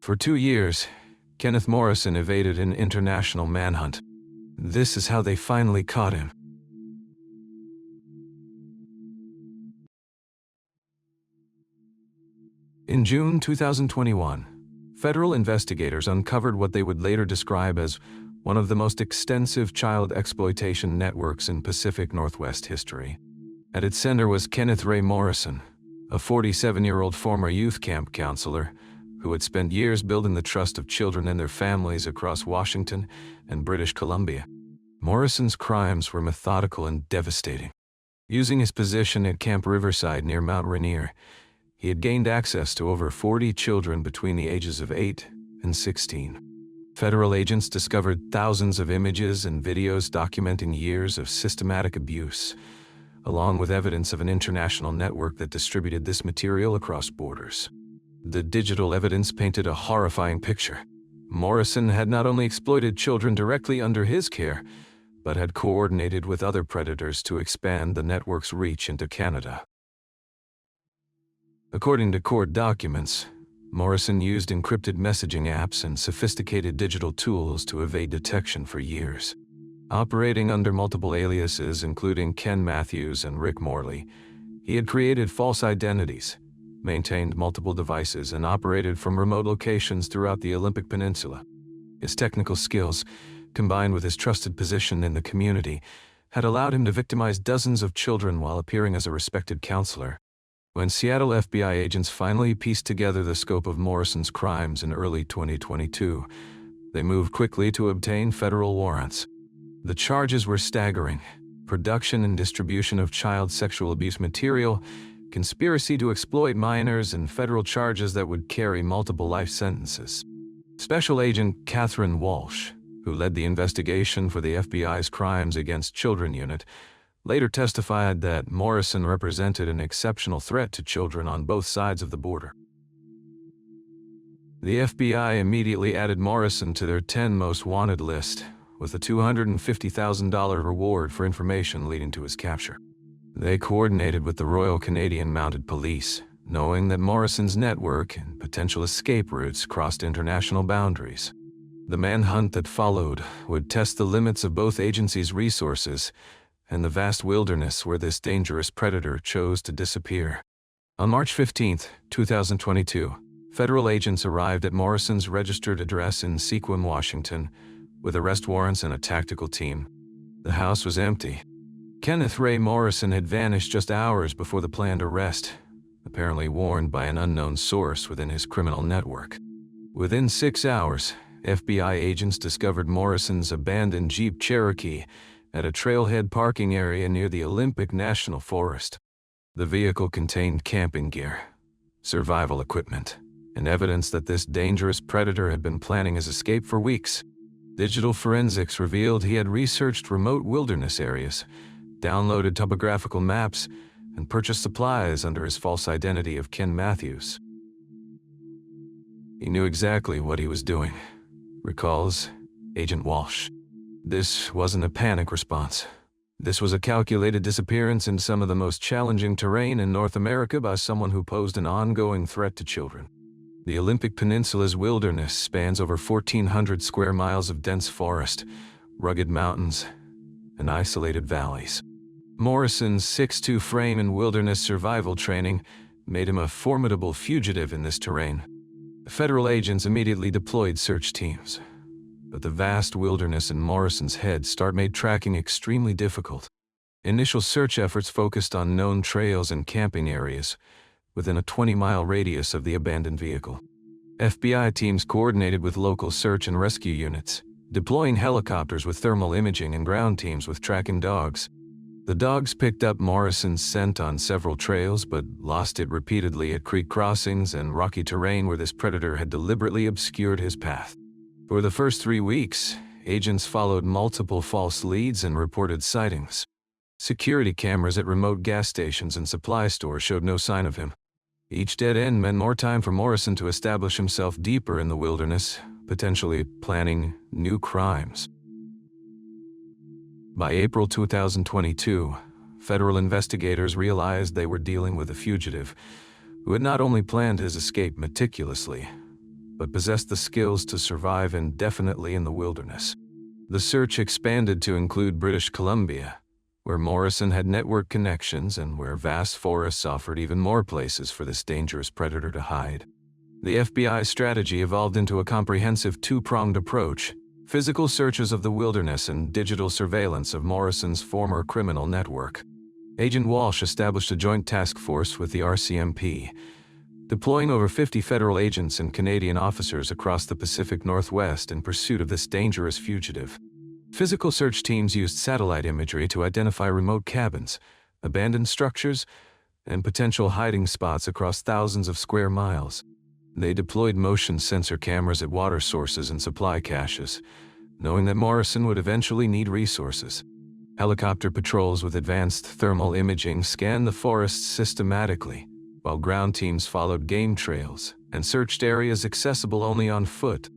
For 2 years, Kenneth Morrison evaded an international manhunt. This is how they finally caught him. In June 2021, federal investigators uncovered what they would later describe as one of the most extensive child exploitation networks in Pacific Northwest history. At its center was Kenneth Ray Morrison, a 47-year-old former youth camp counselor who had spent years building the trust of children and their families across Washington and British Columbia. Morrison's crimes were methodical and devastating. Using his position at Camp Riverside near Mount Rainier, he had gained access to over 40 children between the ages of 8 and 16. Federal agents discovered thousands of images and videos documenting years of systematic abuse, along with evidence of an international network that distributed this material across borders. The digital evidence painted a horrifying picture. Morrison had not only exploited children directly under his care, but had coordinated with other predators to expand the network's reach into Canada. According to court documents, Morrison used encrypted messaging apps and sophisticated digital tools to evade detection for years. Operating under multiple aliases, including Ken Matthews and Rick Morley, he had created false identities, maintained multiple devices, and operated from remote locations throughout the Olympic Peninsula. His technical skills, combined with his trusted position in the community, had allowed him to victimize dozens of children while appearing as a respected counselor. When Seattle FBI agents finally pieced together the scope of Morrison's crimes in early 2022, they moved quickly to obtain federal warrants. The charges were staggering: production and distribution of child sexual abuse material, conspiracy to exploit minors, and federal charges that would carry multiple life sentences. Special Agent Catherine Walsh, who led the investigation for the FBI's Crimes Against Children unit, later testified that Morrison represented an exceptional threat to children on both sides of the border. The FBI immediately added Morrison to their 10 most wanted list, with a $250,000 reward for information leading to his capture. They coordinated with the Royal Canadian Mounted Police, knowing that Morrison's network and potential escape routes crossed international boundaries. The manhunt that followed would test the limits of both agencies' resources and the vast wilderness where this dangerous predator chose to disappear. On March 15, 2022, federal agents arrived at Morrison's registered address in Sequim, Washington, with arrest warrants and a tactical team. The house was empty. Kenneth Ray Morrison had vanished just hours before the planned arrest, apparently warned by an unknown source within his criminal network. Within 6 hours, FBI agents discovered Morrison's abandoned Jeep Cherokee at a trailhead parking area near the Olympic National Forest. The vehicle contained camping gear, survival equipment, and evidence that this dangerous predator had been planning his escape for weeks. Digital forensics revealed he had researched remote wilderness areas, downloaded topographical maps, and purchased supplies under his false identity of Ken Matthews. He knew exactly what he was doing, recalls Agent Walsh. This wasn't a panic response. This was a calculated disappearance in some of the most challenging terrain in North America by someone who posed an ongoing threat to children. The Olympic Peninsula's wilderness spans over 1,400 square miles of dense forest, rugged mountains, and isolated valleys. Morrison's 6'2" frame and wilderness survival training made him a formidable fugitive in this terrain. Federal agents immediately deployed search teams, but the vast wilderness in Morrison's head start made tracking extremely difficult. Initial search efforts focused on known trails and camping areas within a 20-mile radius of the abandoned vehicle. FBI teams coordinated with local search and rescue units, deploying helicopters with thermal imaging and ground teams with tracking dogs. The dogs picked up Morrison's scent on several trails, but lost it repeatedly at creek crossings and rocky terrain where this predator had deliberately obscured his path. For the first 3 weeks, agents followed multiple false leads and reported sightings. Security cameras at remote gas stations and supply stores showed no sign of him. Each dead end meant more time for Morrison to establish himself deeper in the wilderness, potentially planning new crimes. By April 2022, federal investigators realized they were dealing with a fugitive who had not only planned his escape meticulously, but possessed the skills to survive indefinitely in the wilderness. The search expanded to include British Columbia, where Morrison had network connections and where vast forests offered even more places for this dangerous predator to hide. The FBI's strategy evolved into a comprehensive two-pronged approach: physical searches of the wilderness and digital surveillance of Morrison's former criminal network. Agent Walsh established a joint task force with the RCMP, deploying over 50 federal agents and Canadian officers across the Pacific Northwest in pursuit of this dangerous fugitive. Physical search teams used satellite imagery to identify remote cabins, abandoned structures, and potential hiding spots across thousands of square miles. They deployed motion sensor cameras at water sources and supply caches, knowing that Morrison would eventually need resources. Helicopter patrols with advanced thermal imaging scanned the forests systematically, while ground teams followed game trails and searched areas accessible only on foot.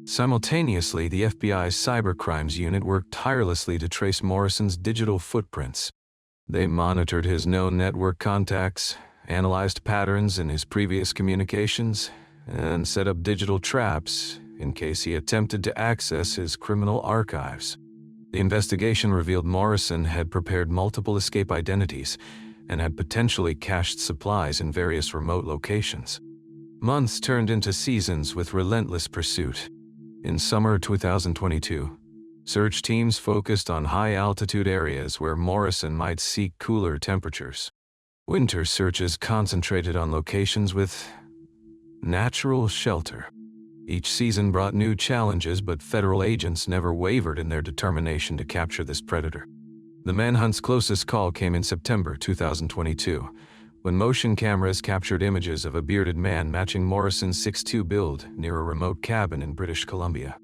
Simultaneously, the FBI's cybercrimes unit worked tirelessly to trace Morrison's digital footprints. They monitored his known network contacts, analyzed patterns in his previous communications, and set up digital traps in case he attempted to access his criminal archives. The investigation revealed Morrison had prepared multiple escape identities and had potentially cached supplies in various remote locations. Months turned into seasons with relentless pursuit. In summer 2022, search teams focused on high-altitude areas where Morrison might seek cooler temperatures. Winter searches concentrated on locations with natural shelter. Each season brought new challenges, but federal agents never wavered in their determination to capture this predator. The manhunt's closest call came in September 2022, when motion cameras captured images of a bearded man matching Morrison's 6'2" build near a remote cabin in British Columbia.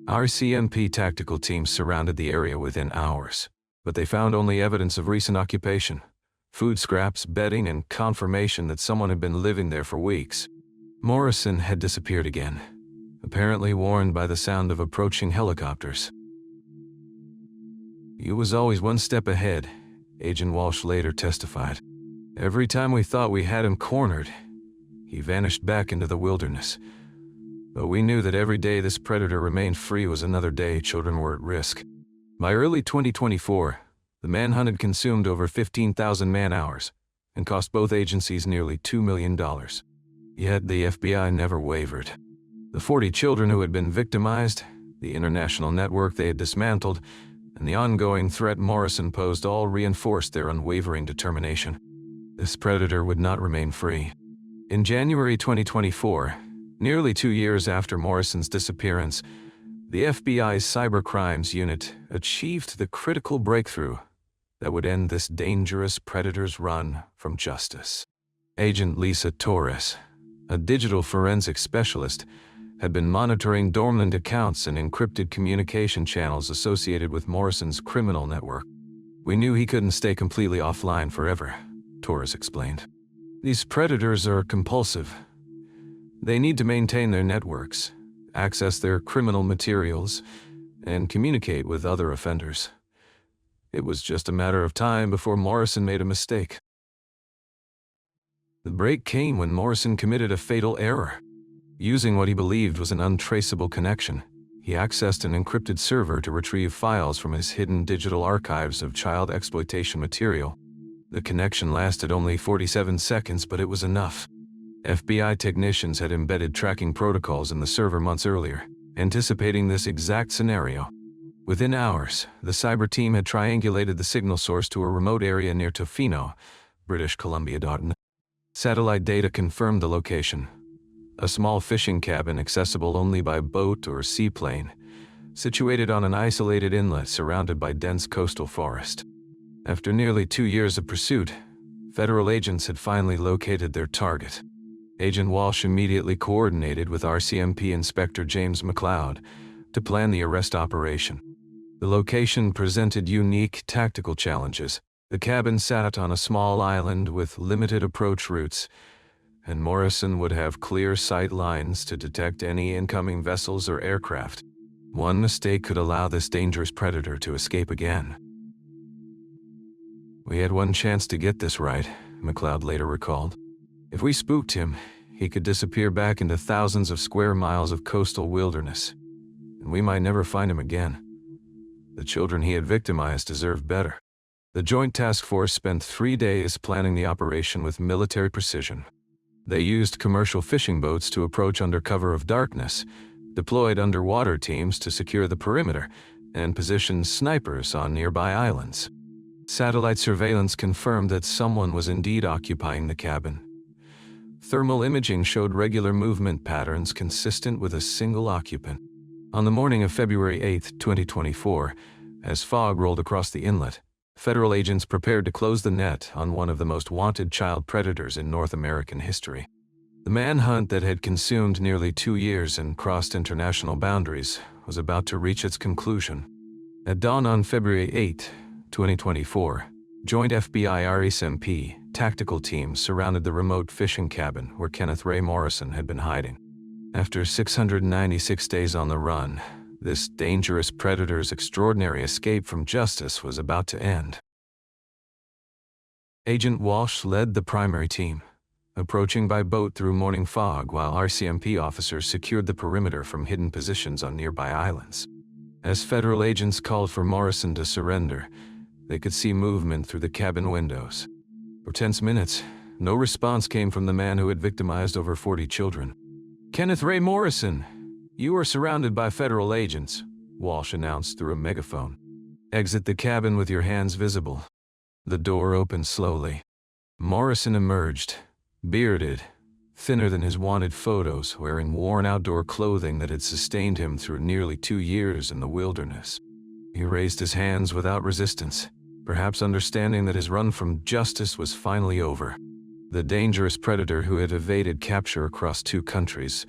RCMP tactical teams surrounded the area within hours, but they found only evidence of recent occupation: food scraps, bedding, and confirmation that someone had been living there for weeks. Morrison had disappeared again, apparently warned by the sound of approaching helicopters. "He was always one step ahead," Agent Walsh later testified. "Every time we thought we had him cornered, he vanished back into the wilderness. But we knew that every day this predator remained free was another day children were at risk." By early 2024, the manhunt had consumed over 15,000 man-hours and cost both agencies nearly $2 million. Yet the FBI never wavered. The 40 children who had been victimized, the international network they had dismantled, and the ongoing threat Morrison posed all reinforced their unwavering determination. This predator would not remain free. In January 2024, nearly 2 years after Morrison's disappearance, the FBI's cybercrimes unit achieved the critical breakthrough that would end this dangerous predator's run from justice. Agent Lisa Torres, a digital forensics specialist, had been monitoring dormant accounts and encrypted communication channels associated with Morrison's criminal network. "We knew he couldn't stay completely offline forever," Torres explained. "These predators are compulsive. They need to maintain their networks, access their criminal materials, and communicate with other offenders. It was just a matter of time before Morrison made a mistake." The break came when Morrison committed a fatal error. Using what he believed was an untraceable connection, he accessed an encrypted server to retrieve files from his hidden digital archives of child exploitation material. The connection lasted only 47 seconds, but it was enough. FBI technicians had embedded tracking protocols in the server months earlier, anticipating this exact scenario. Within hours, the cyber team had triangulated the signal source to a remote area near Tofino, British Columbia. Satellite data confirmed the location: a small fishing cabin accessible only by boat or seaplane, situated on an isolated inlet surrounded by dense coastal forest. After nearly 2 years of pursuit, federal agents had finally located their target. Agent Walsh immediately coordinated with RCMP Inspector James McLeod to plan the arrest operation. The location presented unique tactical challenges. The cabin sat on a small island with limited approach routes, and Morrison would have clear sight lines to detect any incoming vessels or aircraft. One mistake could allow this dangerous predator to escape again. "We had one chance to get this right," McLeod later recalled. "If we spooked him, he could disappear back into thousands of square miles of coastal wilderness, and we might never find him again. The children he had victimized deserved better. The Joint Task Force spent 3 days planning the operation with military precision. They used commercial fishing boats to approach under cover of darkness, deployed underwater teams to secure the perimeter, and positioned snipers on nearby islands. Satellite surveillance confirmed that someone was indeed occupying the cabin. Thermal imaging showed regular movement patterns consistent with a single occupant. On the morning of February 8, 2024, as fog rolled across the inlet, federal agents prepared to close the net on one of the most wanted child predators in North American history. The manhunt that had consumed nearly 2 years and crossed international boundaries was about to reach its conclusion. At dawn on February 8, 2024, joint FBI RCMP tactical teams surrounded the remote fishing cabin where Kenneth Ray Morrison had been hiding. After 696 days on the run, this dangerous predator's extraordinary escape from justice was about to end. Agent Walsh led the primary team, approaching by boat through morning fog while RCMP officers secured the perimeter from hidden positions on nearby islands. As federal agents called for Morrison to surrender, they could see movement through the cabin windows. For tense minutes, no response came from the man who had victimized over 40 children. "Kenneth Ray Morrison, you are surrounded by federal agents," Walsh announced through a megaphone. "Exit the cabin with your hands visible." The door opened slowly. Morrison emerged, bearded, thinner than his wanted photos, wearing worn outdoor clothing that had sustained him through nearly 2 years in the wilderness. He raised his hands without resistance, perhaps understanding that his run from justice was finally over. The dangerous predator who had evaded capture across 2 countries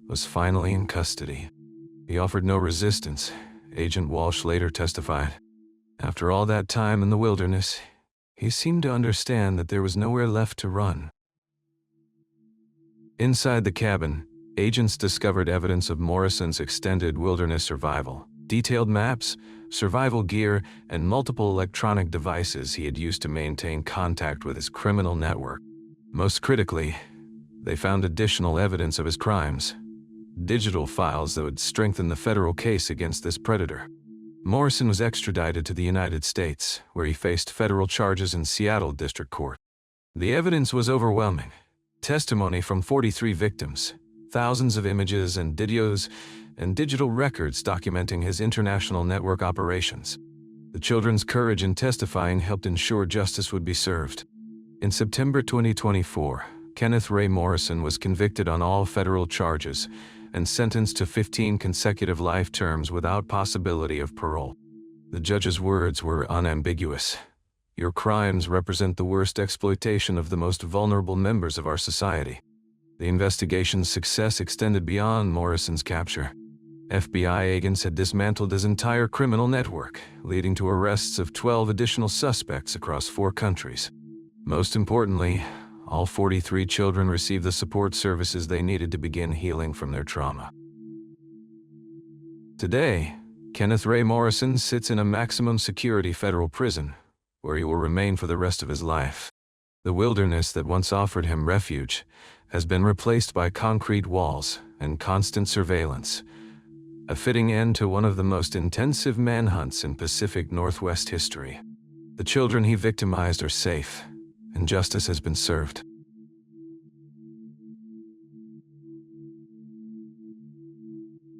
was finally in custody. He offered no resistance, Agent Walsh later testified. After all that time in the wilderness, he seemed to understand that there was nowhere left to run. Inside the cabin, agents discovered evidence of Morrison's extended wilderness survival. Detailed maps, survival gear, and multiple electronic devices he had used to maintain contact with his criminal network. Most critically, they found additional evidence of his crimes, digital files that would strengthen the federal case against this predator. Morrison was extradited to the United States, where he faced federal charges in Seattle District Court. The evidence was overwhelming. Testimony from 43 victims, thousands of images and videos, and digital records documenting his international network operations. The children's courage in testifying helped ensure justice would be served. In September 2024, Kenneth Ray Morrison was convicted on all federal charges and sentenced to 15 consecutive life terms without possibility of parole. The judge's words were unambiguous. "Your crimes represent the worst exploitation of the most vulnerable members of our society." The investigation's success extended beyond Morrison's capture. FBI agents had dismantled his entire criminal network, leading to arrests of 12 additional suspects across 4 countries. Most importantly, all 43 children received the support services they needed to begin healing from their trauma. Today, Kenneth Ray Morrison sits in a maximum security federal prison, where he will remain for the rest of his life. The wilderness that once offered him refuge has been replaced by concrete walls and constant surveillance, a fitting end to one of the most intensive manhunts in Pacific Northwest history. The children he victimized are safe, and justice has been served.